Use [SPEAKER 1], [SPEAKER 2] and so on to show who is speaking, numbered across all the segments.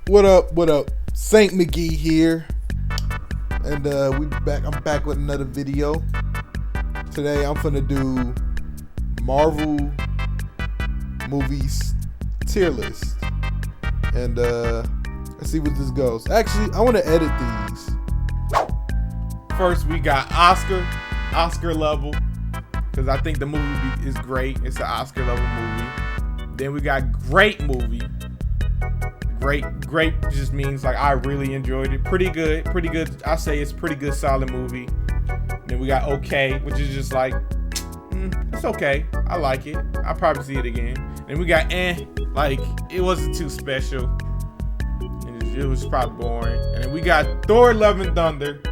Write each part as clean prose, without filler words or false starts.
[SPEAKER 1] What up? What up? Saint McGee here, and we back. I'm back with another video. Today I'm gonna do Marvel movies tier list, and let's see what this goes. Actually, I want to edit these. First, we got Oscar level, because I think the movie is great. It's an Oscar level movie. Then we got great movie. Great just means like I really enjoyed it. Pretty good. I say it's pretty good, solid movie. Then we got okay, which is just like, it's okay. I like it. I'll probably see it again. And we got like it wasn't too special. It was probably boring. And then we got Thor: Love and Thunder,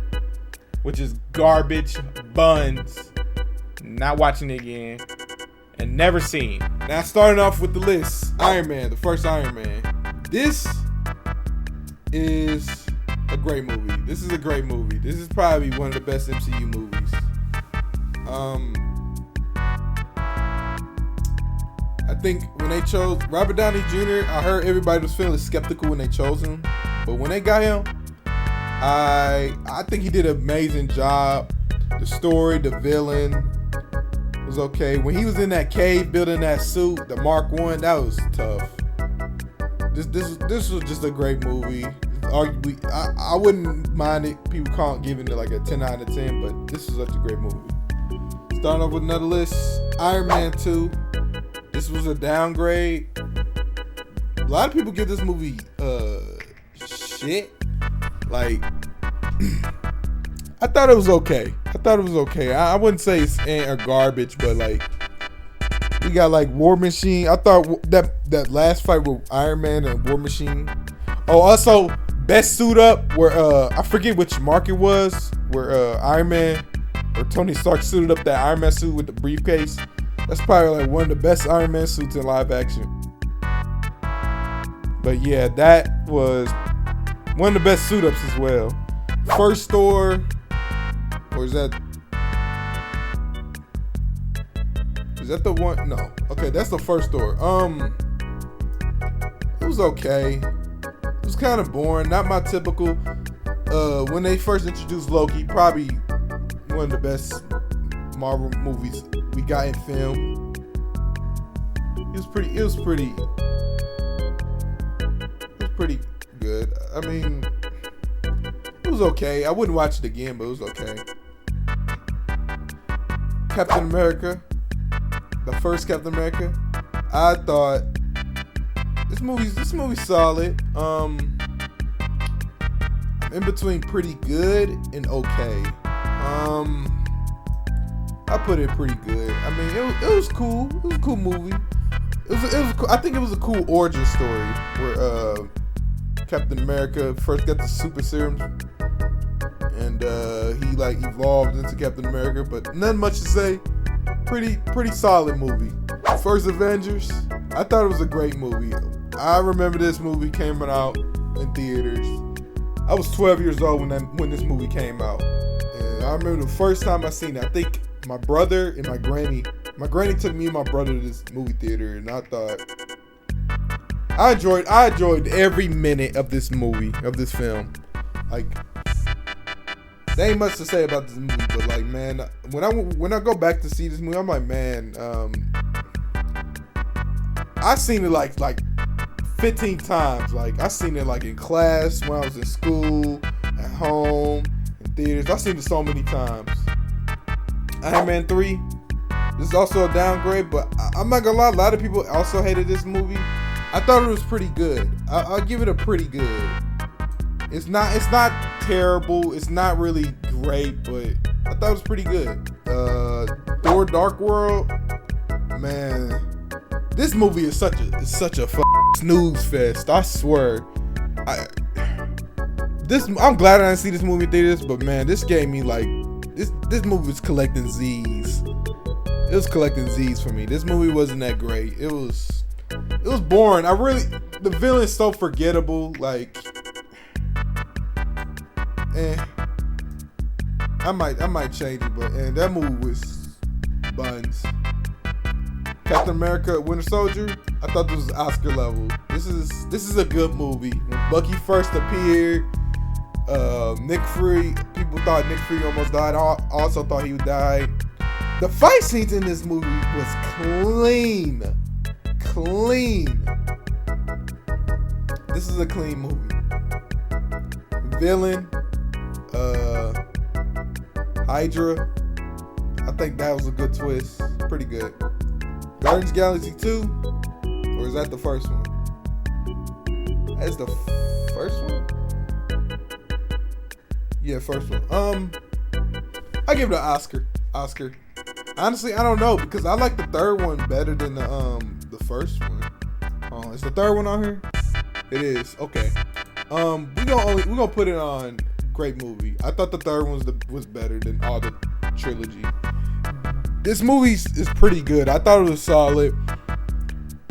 [SPEAKER 1] which is garbage buns. Not watching it again. And never seen. Now starting off with the list, Iron Man, the first Iron Man. This is a great movie. This is a great movie. This is probably one of the best MCU movies. I think when they chose Robert Downey Jr., I heard everybody was feeling skeptical when they chose him. But when they got him, I think he did an amazing job. The story, the villain was okay. When he was in that cave building that suit, the Mark I, that was tough. This was just a great movie. I wouldn't mind it. People giving it like a 10 out of 10, but this is such a great movie. Starting off with another list, Iron Man 2. This was a downgrade. A lot of people give this movie shit. Like, I thought it was okay. I wouldn't say it's or garbage, but like, we got like War Machine. I thought that last fight with Iron Man and War Machine. Oh, also best suit up where I forget which mark it was, where Iron Man or Tony Stark suited up that Iron Man suit with the briefcase. That's probably like one of the best Iron Man suits in live action. But yeah, that was one of the best suit ups as well. First Thor, or is that the one? No. Okay, that's the first Thor. It was okay. It was kind of boring. Not my typical. When they first introduced Loki, probably one of the best Marvel movies we got in film. It was pretty good. I mean, it was okay. I wouldn't watch it again, but it was okay. Captain America. The first Captain America, I thought this movie's solid. In between pretty good and okay. I put it pretty good. I mean, it was cool. It was a cool movie. It was cool. I think it was a cool origin story where Captain America first got the super serum and he like evolved into Captain America, but nothing much to say. Pretty solid movie. First Avengers, I thought it was a great movie. I remember this movie came out in theaters. I was 12 years old when this movie came out. And I remember the first time I seen it. I think my brother and my granny took me and my brother to this movie theater, and I thought I enjoyed every minute of this movie, of this film. Like, there ain't much to say about this movie, but like, man, when I go back to see this movie, I'm like, man, I seen it like 15 times. Like, I seen it like in class, when I was in school, at home, in theaters. I seen it so many times. Iron Man 3. This is also a downgrade, but I'm not gonna lie, a lot of people also hated this movie. I thought it was pretty good. I'll give it a pretty good. It's not terrible. It's not really great, but I thought it was pretty good. Thor: Dark World, man, this movie is such a snooze fest. I swear. I'm glad I didn't see this movie in theaters, but man, this gave me like this movie was collecting Z's. It was collecting Z's for me. This movie wasn't that great. It was boring. The villain's so forgettable. Like, I might change it, but that movie was buns. Captain America: Winter Soldier, I thought this was Oscar level. This is a good movie. When Bucky first appeared, Nick Fury, people thought Nick Fury almost died. Also thought he would die. The fight scenes in this movie was clean. This is a clean movie. Villain, Hydra. I think that was a good twist. Pretty good. Guardians of the Galaxy 2, or is that the first one? That's the first one? Yeah, first one. I give it an Oscar. Honestly, I don't know, because I like the third one better than the first one. Is the third one on here? It is. Okay. We gonna put it on great movie. I thought the third one was better than all the trilogy. This movie is pretty good. I thought it was solid.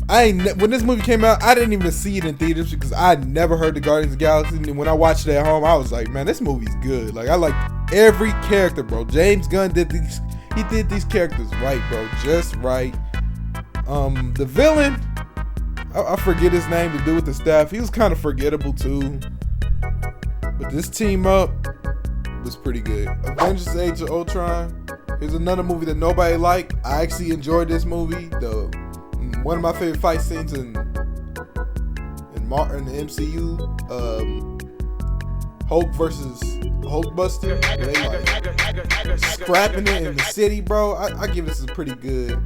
[SPEAKER 1] When this movie came out, I didn't even see it in theaters because I had never heard the Guardians of the Galaxy. And when I watched it at home, I was like, man, this movie's good. Like, I like every character, bro. James Gunn did these characters right, bro. Just right. The villain, I forget his name to do with the staff. He was kind of forgettable too. But this team up was pretty good. Avengers Age of Ultron. Here's another movie that nobody liked. I actually enjoyed this movie. One of my favorite fight scenes in the MCU. Hulk versus Hulkbuster. They like scrapping it in the city, bro. I give this a pretty good,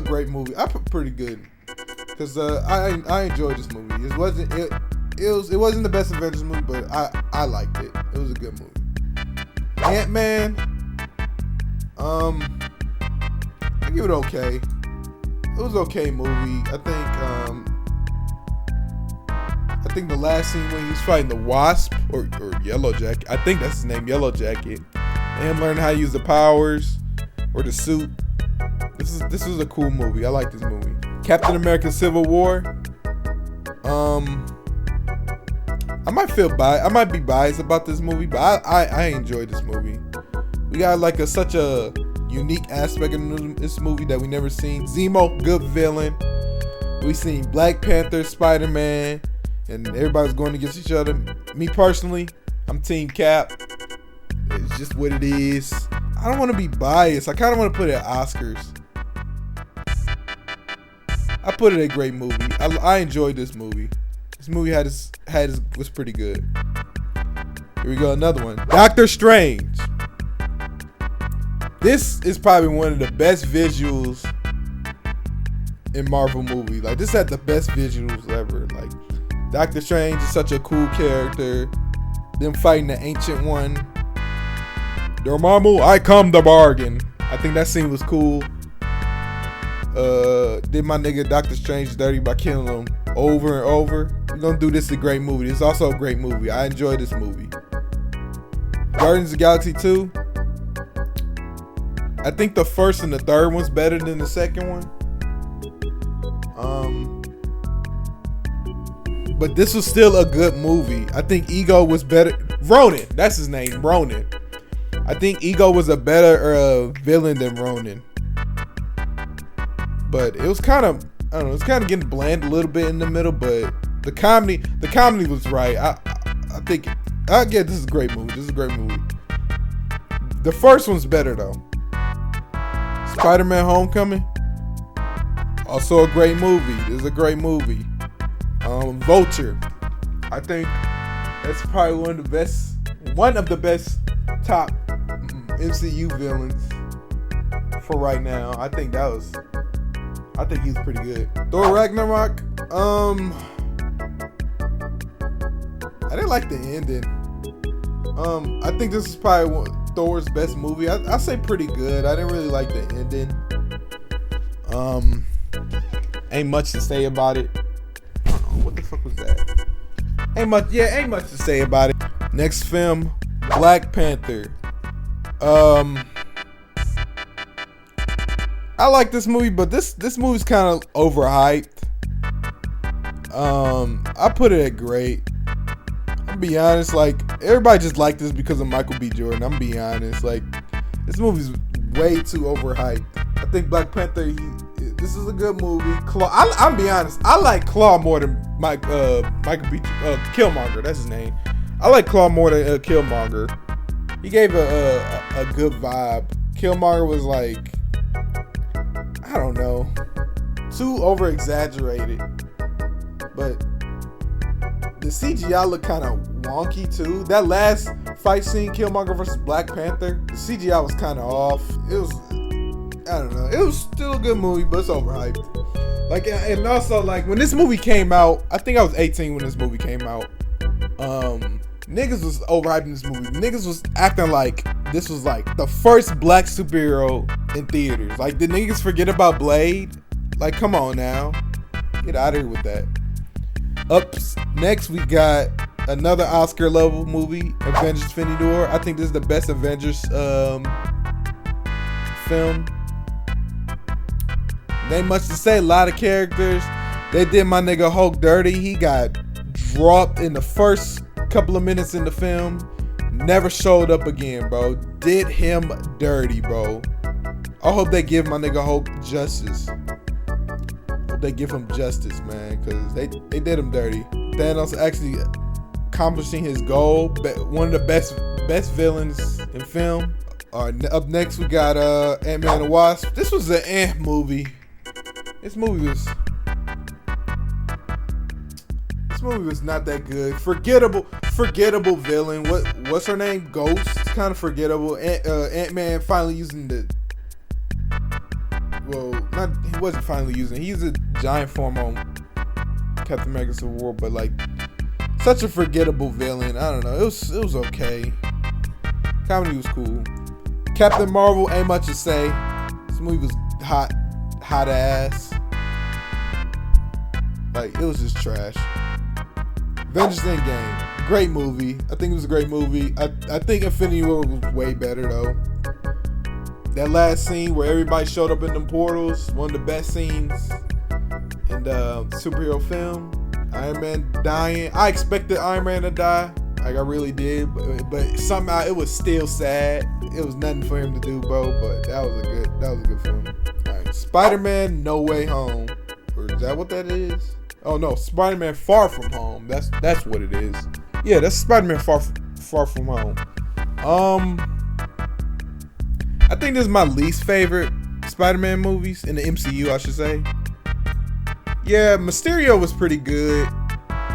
[SPEAKER 1] great movie. I put pretty good because I enjoyed this movie. It wasn't the best Avengers movie, but I liked it. It was a good movie. Ant-Man. I give it okay. It was an okay movie. I think the last scene when he was fighting the Wasp or Yellow Jacket, I think that's his name, Yellow Jacket, and him learning how to use the powers or the suit. This was a cool movie. I like this movie. Captain America: Civil War. I might be biased about this movie, but I enjoyed this movie. We got like such a unique aspect in this movie that we never seen. Zemo, good villain. We seen Black Panther, Spider-Man, and everybody's going against each other. Me personally, I'm Team Cap. It's just what it is. I don't want to be biased. I kind of want to put it at Oscars. I put it a great movie. I enjoyed this movie. This movie was pretty good. Here we go, another one. Doctor Strange. This is probably one of the best visuals in Marvel movie. Like, this had the best visuals ever. Like, Doctor Strange is such a cool character. Them fighting the Ancient One. Dormammu, I come to bargain. I think that scene was cool. Did my nigga Doctor Strange dirty by killing him over and over. We're gonna do this a great movie. It's also a great movie. I enjoyed this movie. Guardians of the Galaxy 2. I think the first and the third one's better than the second one. But this was still a good movie. I think Ego was better. Ronan, that's his name, Ronan. I think Ego was a better villain than Ronan. But it was kind of, I don't know, it's kind of getting bland a little bit in the middle. But the comedy was right. I think, this is a great movie. This is a great movie. The first one's better though. Spider-Man: Homecoming, also a great movie. This is a great movie. Vulture, I think that's probably one of the best top MCU villains for right now. I think he's pretty good. Thor Ragnarok, I didn't like the ending. I think this is probably Thor's best movie. I say pretty good. I didn't really like the ending. Ain't much to say about it. What the fuck was that? Ain't much to say about it. Next film, Black Panther. I like this movie, but this movie's kind of overhyped. I put it at great. I'm be honest, like, everybody just liked this because of Michael B. Jordan. I'm be honest, like, this movie's way too overhyped. I think Black Panther, this is a good movie. I'm be honest, I like Claw more than Michael B. Killmonger. That's his name. I like Claw more than Killmonger. He gave a good vibe. Killmonger was like, I don't know, too over exaggerated, but the CGI looked kind of wonky too. That last fight scene, Killmonger versus Black Panther, the CGI was kind of off. It was, I don't know, it was still a good movie, but it's overhyped. Like, and also like when this movie came out, I think I was 18 when this movie came out. Niggas was overhyping this movie. Niggas was acting like this was like the first black superhero in theaters. Like, did niggas forget about Blade? Like, come on now, get out of here with that. Up next, we got another Oscar level movie, Avengers: Infinity War. I think this is the best Avengers film. Ain't much to say. A lot of characters. They did my nigga Hulk dirty. He got dropped in the first couple of minutes in the film. Never showed up again, bro. Did him dirty, bro. I hope they give my nigga Hulk justice. Hope they give him justice, man, because they did him dirty. Thanos actually accomplishing his goal. One of the best villains in film. Up next, we got Ant-Man and the Wasp. This was an movie. This movie was not that good. Forgettable villain. What's her name? Ghost. It's kind of forgettable. Ant-Man finally using the. Well, he wasn't finally using. He used a giant form on Captain America: Civil War, but like such a forgettable villain. I don't know. It was okay. Comedy was cool. Captain Marvel, ain't much to say. This movie was hot ass. Like, it was just trash. Avengers Endgame, great movie. I think it was a great movie. I think Infinity War was way better though. That last scene where everybody showed up in them portals, one of the best scenes in the superhero film. Iron Man dying. I expected Iron Man to die. Like, I really did, but somehow it was still sad. It was nothing for him to do, bro. But that was a good film. All right, Spider-Man: No Way Home, or is that what that is? Oh no, Spider-Man: Far From Home. That's what it is. Yeah, that's Spider-Man: Far From Home. I think this is my least favorite Spider-Man movies in the MCU, I should say. Yeah, Mysterio was pretty good.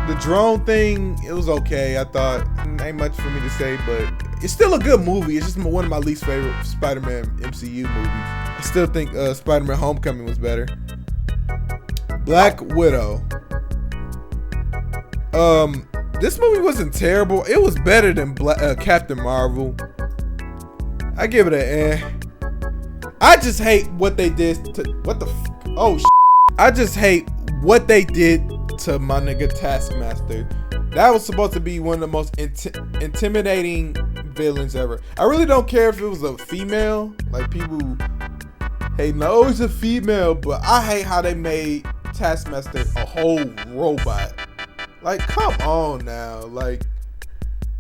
[SPEAKER 1] The drone thing, it was okay. I thought, ain't much for me to say, but it's still a good movie. It's just one of my least favorite Spider-Man MCU movies. I still think Spider-Man: Homecoming was better. Black Widow. This movie wasn't terrible. It was better than Captain Marvel. I give it I just hate what they did to I just hate what they did to my nigga Taskmaster. That was supposed to be one of the most intimidating villains ever. I really don't care if it was a female. Like, people hate, no, it's a female, but I hate how they made Taskmaster a whole robot. Like, come on now. Like,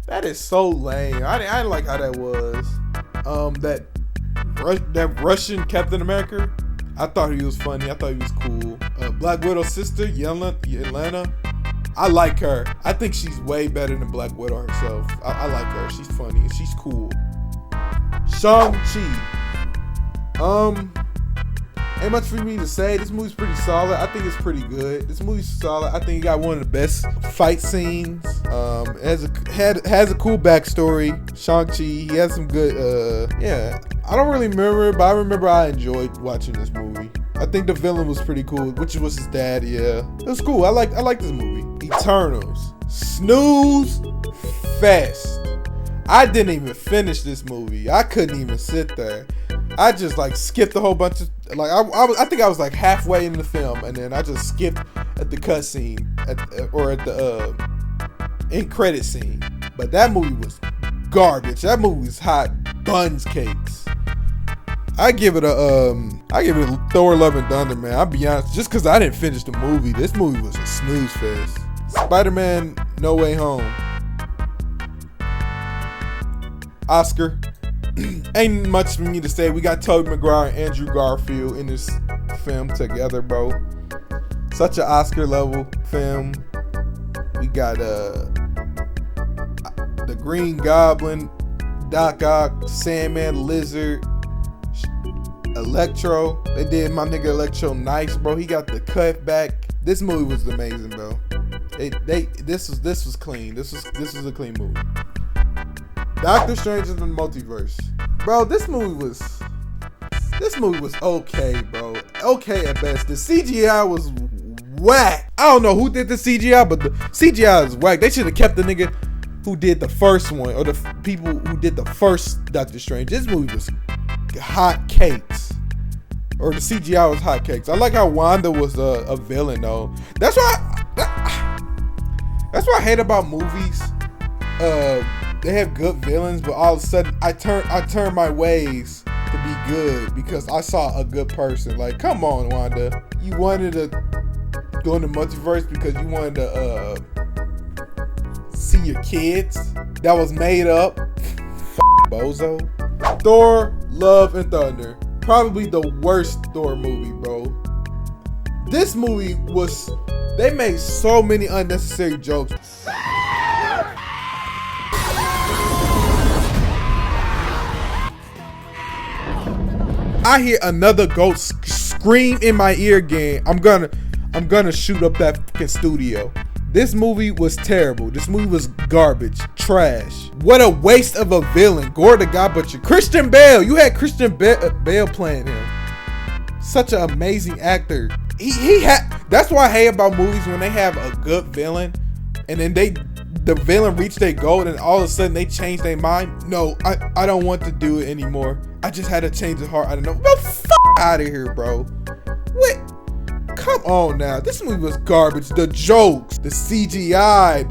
[SPEAKER 1] that is so lame. I didn't like how that was. That Russian Captain America, I thought he was funny. I thought he was cool. Black Widow's sister, Yelena, I like her. I think she's way better than Black Widow herself. I like her. She's funny and she's cool. Shang-Chi. Ain't much for me to say. This movie's pretty solid. I think it's pretty good. This movie's solid. I think it got one of the best fight scenes. It has a cool backstory. Shang-Chi, he has some good, yeah. I don't really remember, but I remember I enjoyed watching this movie. I think the villain was pretty cool, which was his dad, yeah. It was cool. I like this movie. Eternals. Snooze fest. I didn't even finish this movie. I couldn't even sit there. I just like skipped a whole bunch of, like, I think I was like halfway in the film, and then I just skipped at the cutscene or at the end credit scene. But that movie was garbage. That movie was hot buns cakes. I give it a Thor: Love and Thunder, man. I'll be honest, just because I didn't finish the movie, this movie was a snooze fest. Spider-Man: No Way Home. Oscar. Ain't much for me to say. We got Tobey Maguire and Andrew Garfield in this film together, bro. Such an Oscar level film. We got the Green Goblin, Doc Ock, Sandman, Lizard, Electro. They did my nigga Electro nice, bro. He got the cut back. This movie was amazing, bro. This was clean. This was a clean movie. Doctor Strange in the Multiverse, bro. This movie was okay, bro. Okay at best. The CGI was whack. I don't know who did the CGI, but the CGI is whack. They should have kept the nigga who did the first one, or the people who did the first Doctor Strange. This movie was hot cakes, or the CGI was hot cakes. I like how Wanda was a villain though. That's why I hate about movies. They have good villains, but all of a sudden I turn my ways to be good because I saw a good person. Like, come on, Wanda, you wanted to go in the multiverse because you wanted to see your kids. That was made up. Bozo. Thor: Love and Thunder, probably the worst Thor movie, bro. This movie was, they made so many unnecessary jokes. I hear another goat scream in my ear again. I'm gonna shoot up that fucking studio. This movie was terrible. This movie was garbage, trash. What a waste of a villain. Gore the God Butcher. Christian Bale. You had Christian Bale playing him. Such an amazing actor. He had. That's what I hate about movies, when they have a good villain, and then the villain reached their goal, and all of a sudden they change their mind. No, I don't want to do it anymore. I just had to change his heart. I don't know. Well, out of here, bro. What? Come on now. This movie was garbage. The jokes, the CGI,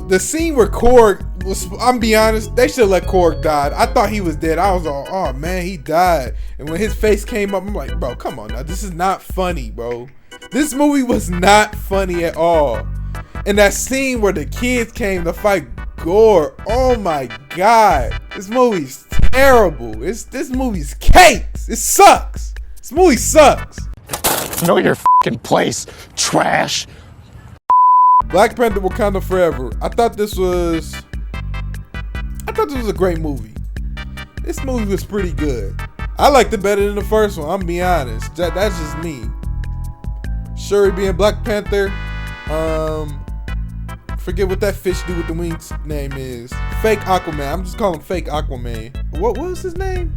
[SPEAKER 1] the scene where Korg was, I'm be honest, they should let Korg die. I thought he was dead. I was like, oh man, he died. And when his face came up, I'm like, bro, come on now. This is not funny, bro. This movie was not funny at all. And that scene where the kids came to fight Gore, oh my god. This movie's terrible. This movie's cakes. It sucks. This movie sucks.
[SPEAKER 2] Know your fucking place, trash.
[SPEAKER 1] Black Panther: Wakanda Forever. I thought this was a great movie. This movie was pretty good. I liked it better than the first one. I'm be honest. That's just me. Shuri being Black Panther. Forget what that fish do with the wings name is. Fake Aquaman. I'm just calling him Fake Aquaman. What was his name?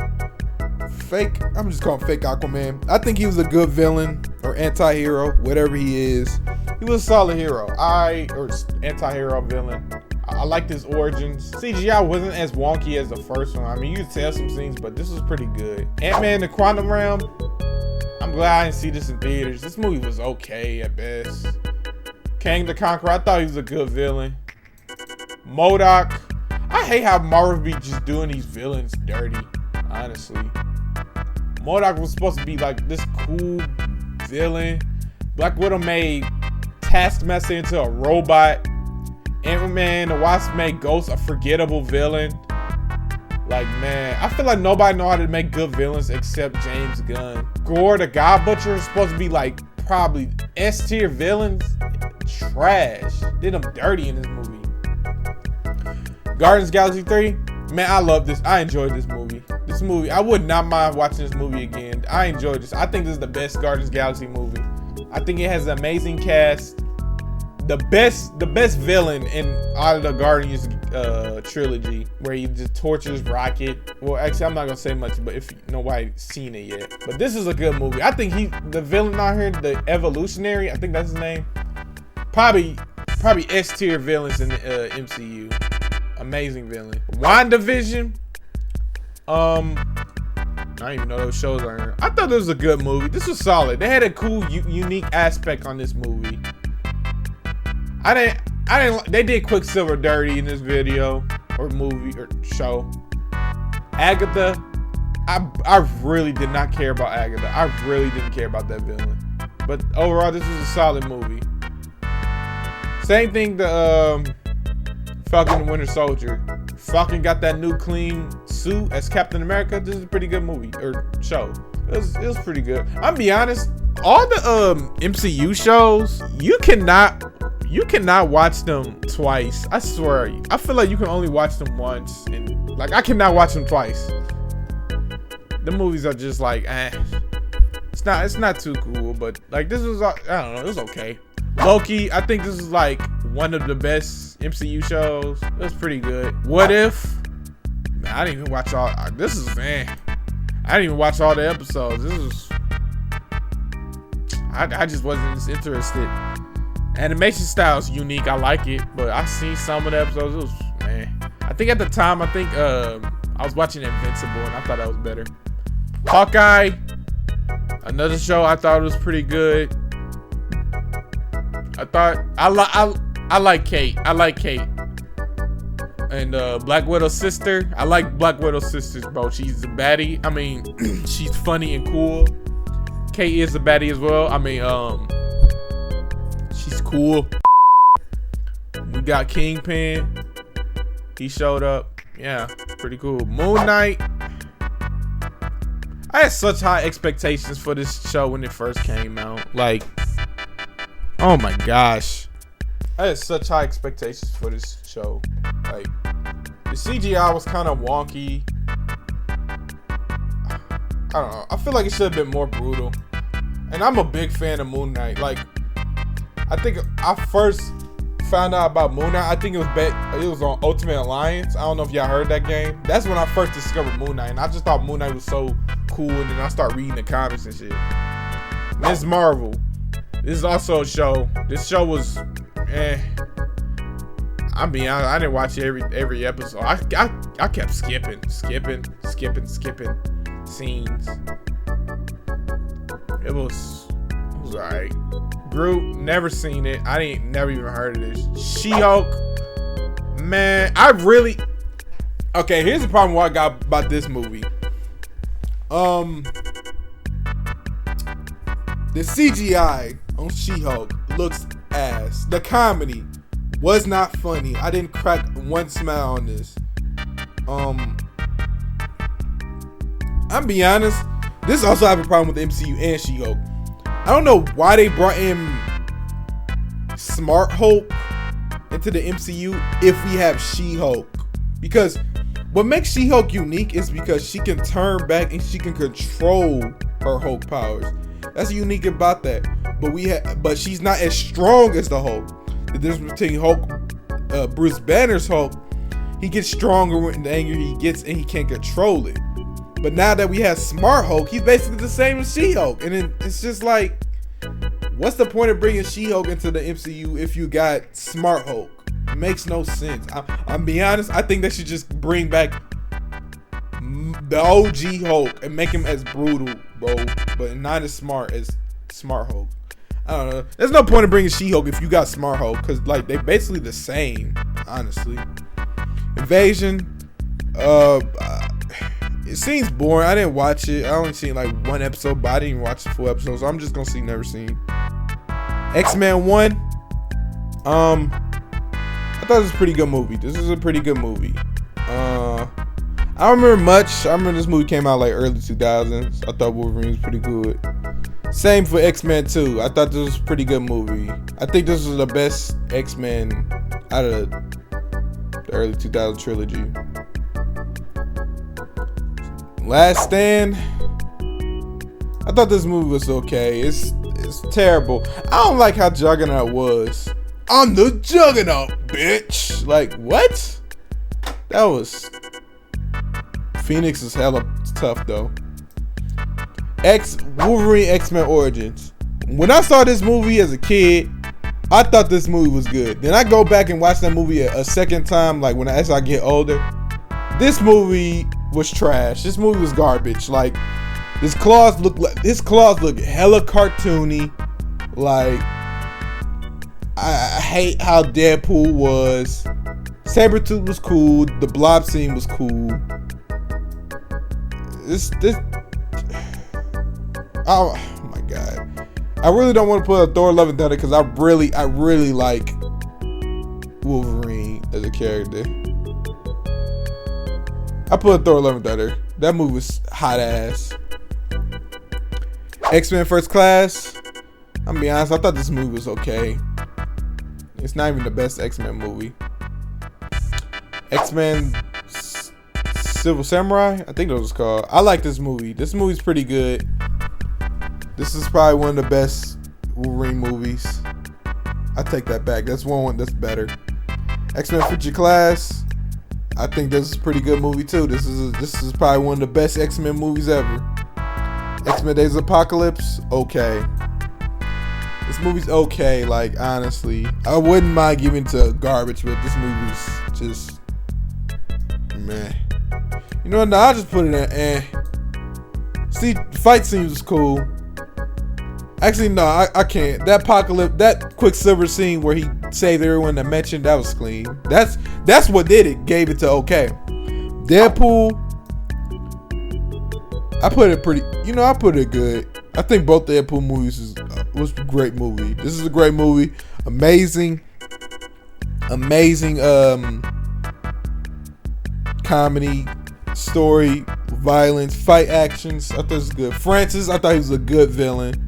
[SPEAKER 1] Fake. I'm just calling him Fake Aquaman. I think he was a good villain or anti-hero, whatever he is. He was a solid hero. Or anti-hero villain. I liked his origins. CGI wasn't as wonky as the first one. I mean, you could tell some things, but this was pretty good. Ant-Man: The Quantum Realm. I'm glad I didn't see this in theaters. This movie was okay at best. Kang the Conqueror. I thought he was a good villain. MODOK. I hate how Marvel be just doing these villains dirty, honestly. MODOK was supposed to be like this cool villain. Black Widow made Taskmaster into a robot. Ant-Man the Wasp made Ghost a forgettable villain. Like, man, I feel like nobody know how to make good villains except James Gunn. Gore the God Butcher is supposed to be like probably S-tier villains. Trash. Did them dirty in this movie. Guardians of the Galaxy 3. Man, I love this. I enjoyed this movie. This movie, I would not mind watching this movie again. I enjoyed this. I think this is the best Guardians of the Galaxy movie. I think it has an amazing cast. The best villain in out of the Guardians trilogy, where he just tortures Rocket. Well, actually, I'm not gonna say much, but if nobody's seen it yet, but this is a good movie. I think the villain out here, the Evolutionary, I think that's his name. Probably S-tier villains in the MCU. Amazing villain. WandaVision. I didn't even know those shows are here. I thought this was a good movie. This was solid. They had a cool, unique aspect on this movie. I didn't. They did Quicksilver dirty in this video or movie or show. Agatha. I really did not care about Agatha. I really didn't care about that villain. But overall, this was a solid movie. Same thing. The Falcon and Winter Soldier. Falcon got that new clean suit as Captain America. This is a pretty good movie or show. It was pretty good. I'm be honest. All the MCU shows, you cannot you cannot watch them twice. I swear. I feel like you can only watch them once, and like I cannot watch them twice. The movies are just like, it's not too cool, but like this was, I don't know, it was okay. Loki, I think this is like one of the best MCU shows. It was pretty good. What If? Man, I didn't even watch all. I didn't even watch all the episodes. This was, I just wasn't as interested. Animation style is unique. I like it, but I seen some of the episodes. It was, man. I think at the time, I was watching Invincible, and I thought that was better. Hawkeye, another show I thought was pretty good. I like Kate. I like Kate. And Black Widow's sister. I like Black Widow's sisters, bro. She's a baddie. I mean, she's funny and cool. Kate is a baddie as well. I mean, she's cool. We got Kingpin. He showed up. Yeah, pretty cool. Moon Knight. I had such high expectations for this show when it first came out. Like, oh my gosh. I had such high expectations for this show. Like, the CGI was kind of wonky. I don't know. I feel like it should have been more brutal. And I'm a big fan of Moon Knight. Like, I think I first found out about Moon Knight. I think it was on Ultimate Alliance. I don't know if y'all heard that game. That's when I first discovered Moon Knight. And I just thought Moon Knight was so cool. And then I started reading the comics and shit. Ms. Marvel. This is also a show. This show was, I mean, I didn't watch every episode. I kept skipping scenes. It was alright. Groot, never seen it. Never even heard of this. She-Hulk, man, okay, here's the problem what I got about this movie. The CGI on She-Hulk looks ass. The comedy was not funny. I didn't crack one smile on this. I'm be honest, this also have a problem with the MCU and She-Hulk. I don't know why they brought in Smart Hulk into the MCU if we have She-Hulk. Because what makes She-Hulk unique is because she can turn back and she can control her Hulk powers. That's unique about that. But she's not as strong as the Hulk. The difference between Hulk, Bruce Banner's Hulk, he gets stronger when the angrier he gets and he can't control it. But now that we have Smart Hulk, he's basically the same as She-Hulk. And it's just like, what's the point of bringing She-Hulk into the MCU if you got Smart Hulk? It makes no sense. I'm being honest, I think they should just bring back the OG Hulk and make him as brutal, bro, but not as smart as Smart Hulk. I don't know. There's no point in bringing She-Hulk if you got Smart Hulk, because like they basically the same, honestly. Invasion, it seems boring. I didn't watch it. I only seen like one episode, but I didn't even watch the full episode, so I'm just gonna see Never Seen. X-Men 1. I thought it was a pretty good movie. This is a pretty good movie. I don't remember much. I remember this movie came out like early 2000s. I thought Wolverine was pretty good. Same for X-Men 2. I thought this was a pretty good movie. I think this was the best X-Men out of the early 2000 trilogy. Last Stand. I thought this movie was okay. It's terrible. I don't like how Juggernaut was. I'm the Juggernaut, bitch. Like, what? That was... Phoenix is hella tough, though. Wolverine X-Men Origins. When I saw this movie as a kid, I thought this movie was good. Then I go back and watch that movie a second time, like as I get older. This movie was trash. This movie was garbage. Like, his claws look hella cartoony. Like, I hate how Deadpool was. Sabretooth was cool. The Blob scene was cool. Oh my god. I really don't want to put a Thor Love and Thunder because I really like Wolverine as a character. I put Thor Love and Thunder. That movie was hot ass. X-Men First Class. I'm gonna be honest, I thought this movie was okay. It's not even the best X-Men movie. X-Men Silver Samurai, I think that was called. I like this movie. This movie's pretty good. This is probably one of the best Wolverine movies. I take that back. That's one that's better. X-Men Future Class, I think this is a pretty good movie too. This is probably one of the best X-Men movies ever. X-Men Days of Apocalypse, okay. This movie's okay, like, honestly. I wouldn't mind giving it to garbage, but this movie's just meh. You know what? I'll just put it in eh. See, the fight scenes was cool. Actually, no, I can't. That Quicksilver scene where he saved everyone that mentioned, that was clean. That's what did it. Gave it to okay. Deadpool, I put it pretty. I put it good. I think both Deadpool movies was a great movie. This is a great movie. Amazing comedy, story, violence, fight actions. I thought it was good. Francis, I thought he was a good villain.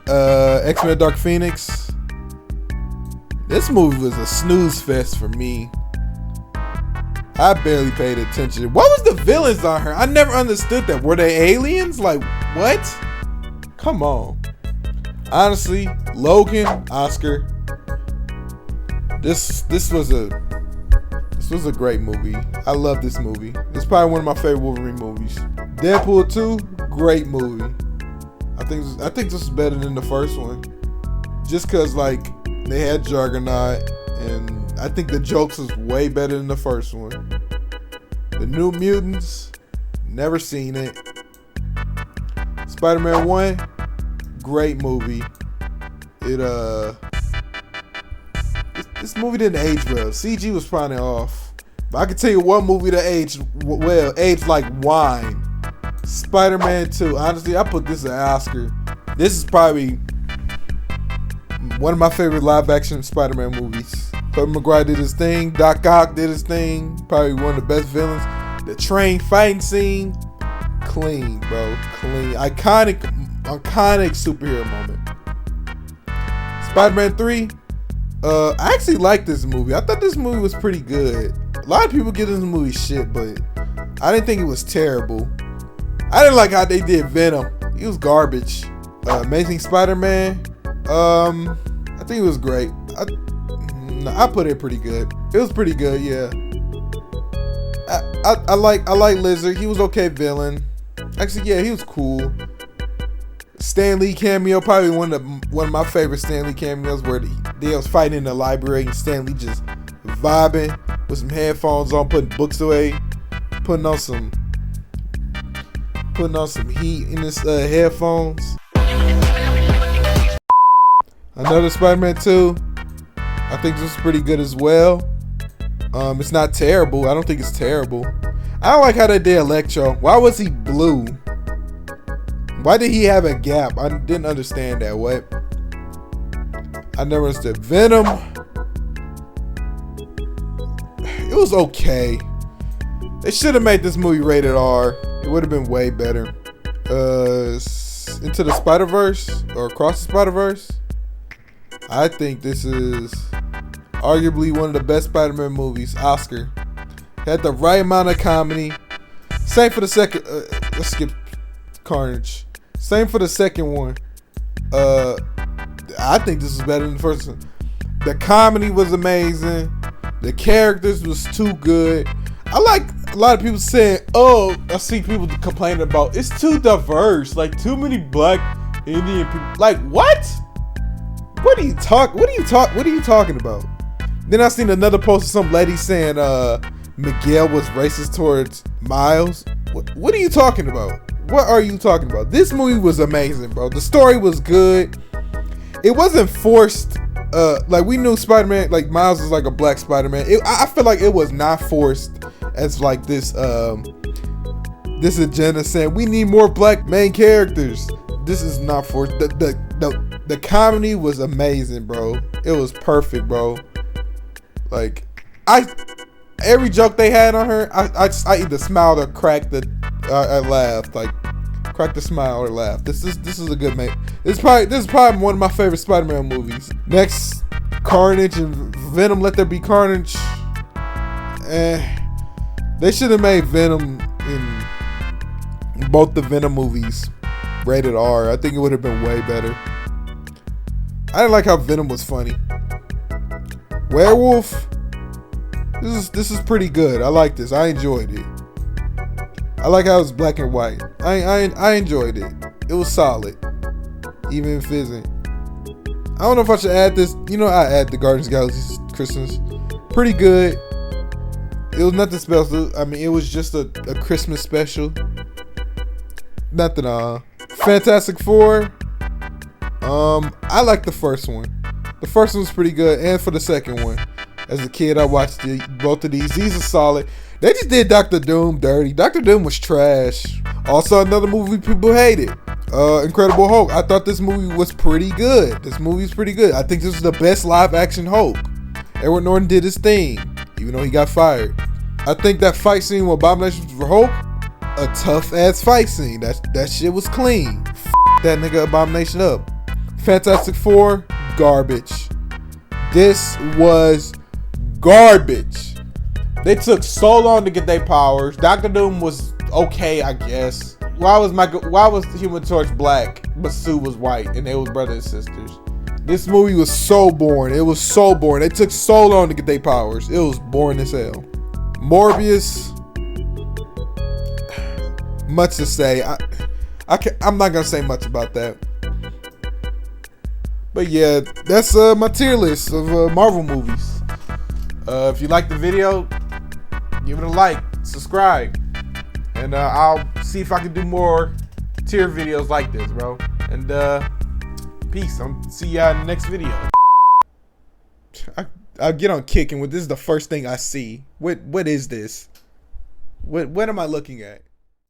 [SPEAKER 1] X-Men Dark Phoenix. This movie was a snooze fest for me. I barely paid attention. What was the villains on her? I never understood that. Were they aliens? Like, what? Come on. Honestly, Logan, Oscar. This was a great movie. I love this movie. It's probably one of my favorite Wolverine movies. Deadpool 2, great movie. I think this is better than the first one. Just cause like they had Juggernaut, and I think the jokes was way better than the first one. The New Mutants, never seen it. Spider-Man 1, great movie. This movie didn't age well. CG was probably off. But I can tell you one movie that aged well, aged like wine. Spider-Man 2. Honestly, I put this as an Oscar. This is probably one of my favorite live-action Spider-Man movies. Tobey Maguire did his thing. Doc Ock did his thing. Probably one of the best villains. The train fighting scene, clean, bro. Clean. Iconic superhero moment. Spider-Man 3. I actually like this movie. I thought this movie was pretty good. A lot of people give this movie shit, but I didn't think it was terrible. I didn't like how they did Venom. He was garbage. Amazing Spider-Man. I think it was great. I put it pretty good. It was pretty good, yeah. I like Lizard. He was okay villain. Actually, yeah, he was cool. Stan Lee cameo, probably one of my favorite Stan Lee cameos, where they was fighting in the library and Stan Lee just vibing with some headphones on, putting books away, putting on some heat in his headphones. Another Spider-Man 2. I think this is pretty good as well. It's not terrible. I don't think it's terrible. I don't like how they did Electro. Why was he blue? Why did he have a gap? I didn't understand that. What? I never understood. Venom. It was okay. They should have made this movie rated R. It would have been way better. Into the Spider-Verse or Across the Spider-Verse. I think this is arguably one of the best Spider-Man movies. Oscar. Had the right amount of comedy. Same for the second. Let's skip Carnage. Same for the second one. I think this is better than the first one. The comedy was amazing. The characters was too good. I like a lot of people saying, "Oh, I see people complaining about it's too diverse. Like too many black Indian people." Like what? What are you talking about? Then I seen another post of some lady saying Miguel was racist towards Miles. What are you talking about? What are you talking about? This movie was amazing, bro. The story was good. It wasn't forced. Like we knew Spider-Man, like Miles was like a black Spider-Man. I feel like it was not forced as like this agenda saying we need more black main characters. This is not forced. The comedy was amazing, bro. It was perfect, bro. Like every joke they had on her, I either smiled or cracked I laughed. Like cracked the smile or laughed. This is a good mate. This is probably one of my favorite Spider-Man movies. Next, Carnage and Venom Let There Be Carnage. They should have made Venom in both the Venom movies rated R. I think it would have been way better. I didn't like how Venom was funny. Werewolf. This is pretty good. I like this. I enjoyed it. I like how it's black and white. I enjoyed it. It was solid, even if it isn't. I don't know if I should add this. You know, I add the Guardians of the Galaxy Christmas. Pretty good. It was nothing special. I mean, it was just a Christmas special. Nothing. Fantastic Four. I like the first one. The first one was pretty good, and for the second one. As a kid, I watched both of these. These are solid. They just did Doctor Doom dirty. Doctor Doom was trash. Also, another movie people hated. Incredible Hulk. I thought this movie was pretty good. This movie's pretty good. I think this is the best live action Hulk. Edward Norton did his thing, even though he got fired. I think that fight scene with Abomination for Hulk, a tough ass fight scene. That shit was clean. That nigga Abomination up. Fantastic Four, garbage. This was garbage. They took so long to get their powers. Doctor Doom was okay, I guess. Why was Human Torch black, but Sue was white, and they was brothers and sisters? This movie was so boring. It was so boring. They took so long to get their powers. It was boring as hell. Morbius. Much to say. I'm not gonna say much about that. But yeah, that's my tier list of Marvel movies. If you like the video, give it a like, subscribe, and I'll see if I can do more tier videos like this, bro. And peace. I'll see y'all in the next video. I'll get on kicking with this is the first thing I see. What is this? What am I looking at?